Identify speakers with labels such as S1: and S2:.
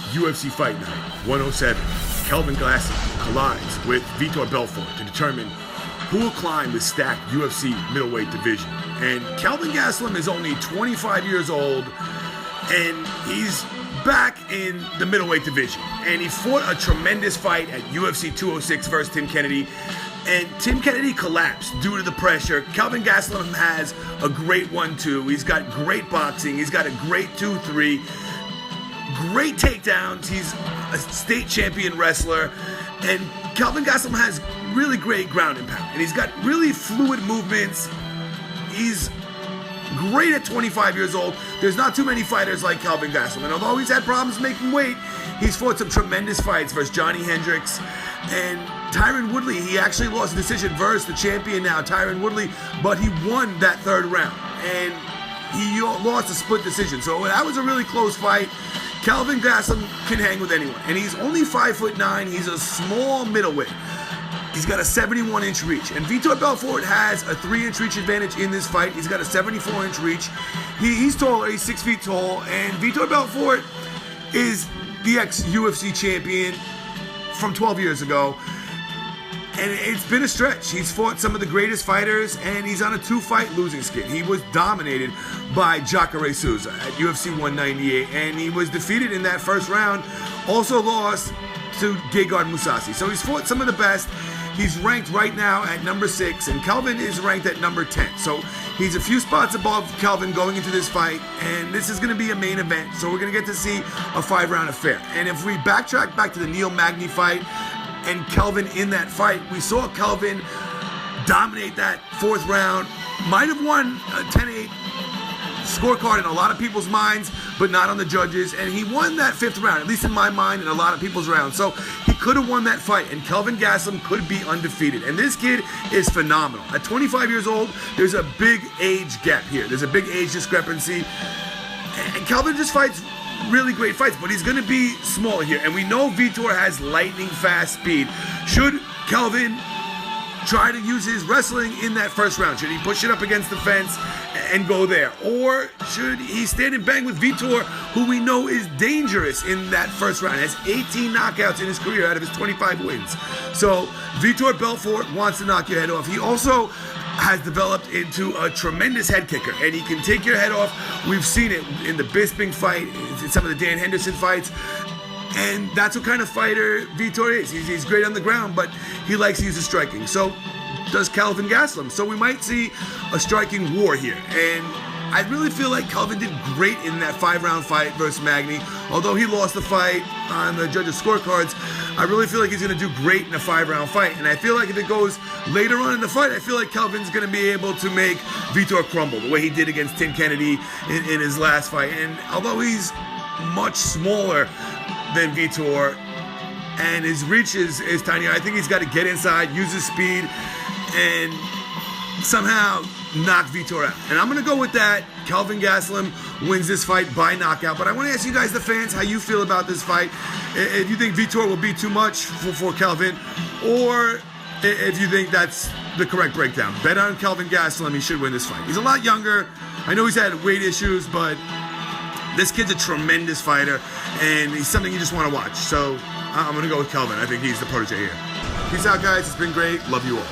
S1: UFC Fight Night 107. Kelvin Gastelum collides with Vitor Belfort to determine who will climb the stacked UFC middleweight division. And Kelvin Gastelum is only 25 years old, and he's back in the middleweight division. And he fought a tremendous fight at UFC 206 versus Tim Kennedy. And Tim Kennedy collapsed due to the pressure. Kelvin Gastelum has a great 1-2. He's got great boxing. He's got a great 2-3. Great takedowns. He's a state champion wrestler. And Kelvin Gastelum has really great ground and pound. And he's got really fluid movements. He's great at 25 years old. There's not too many fighters like Kelvin Gastelum. And although he's had problems making weight, he's fought some tremendous fights versus Johnny Hendricks and Tyron Woodley. He actually lost a decision versus the champion now, Tyron Woodley, but he won that third round. And he lost a split decision. So that was a really close fight. Kelvin Gastelum can hang with anyone. And he's only 5'9". He's a small middleweight. He's got a 71-inch reach. And Vitor Belfort has a 3-inch reach advantage in this fight. He's got a 74-inch reach. He's taller. He's 6 feet tall. And Vitor Belfort is the ex-UFC champion from 12 years ago. And it's been a stretch. He's fought some of the greatest fighters, and he's on a 2-fight losing skid. He was dominated by Jacare Souza at UFC 198, and he was defeated in that first round. Also lost to Gegard Mousasi. So he's fought some of the best. He's ranked right now at number 6, and Kelvin is ranked at number 10. So he's a few spots above Kelvin going into this fight, and this is going to be a main event. So we're going to get to see a 5-round affair. And if we backtrack back to the Neil Magny fight and Kelvin in that fight, we saw Kelvin dominate that 4th round. Might have won a 10-8 scorecard in a lot of people's minds, but not on the judges. And he won that 5th round, at least in my mind, and a lot of people's rounds. So he could have won that fight, and Kelvin Gastelum could be undefeated. And this kid is phenomenal. At 25 years old, there's a big age gap here. There's a big age discrepancy. And Kelvin just fights really great fights, but he's going to be smaller here. And we know Vitor has lightning fast speed. Should Kelvin try to use his wrestling in that first round? Should he push it up against the fence and go there? Or should he stand and bang with Vitor, who we know is dangerous in that first round? Has 18 knockouts in his career out of his 25 wins. So Vitor Belfort wants to knock your head off. He also has developed into a tremendous head kicker, and he can take your head off. We've seen it in the Bisping fight, in some of the Dan Henderson fights, and that's what kind of fighter Vitor is. He's great on the ground, but he likes to use his striking. So does Kelvin Gastelum. So we might see a striking war here, and I really feel like Kelvin did great in that 5-round fight versus Magny. Although he lost the fight on the judges' scorecards, I really feel like he's going to do great in a 5-round fight. And I feel like if it goes later on in the fight, I feel like Kelvin's going to be able to make Vitor crumble the way he did against Tim Kennedy in his last fight. And although he's much smaller than Vitor and his reach is tinier, I think he's got to get inside, use his speed, and somehow knock Vitor out. And I'm going to go with that. Kelvin Gastelum wins this fight by knockout. But I want to ask you guys, the fans, how you feel about this fight. If you think Vitor will be too much for Kelvin, or if you think that's the correct breakdown. Bet on Kelvin Gastelum. He should win this fight. He's a lot younger. I know he's had weight issues, but this kid's a tremendous fighter, and he's something you just want to watch. So I'm going to go with Kelvin. I think he's the protege here. Peace out, guys. It's been great. Love you all.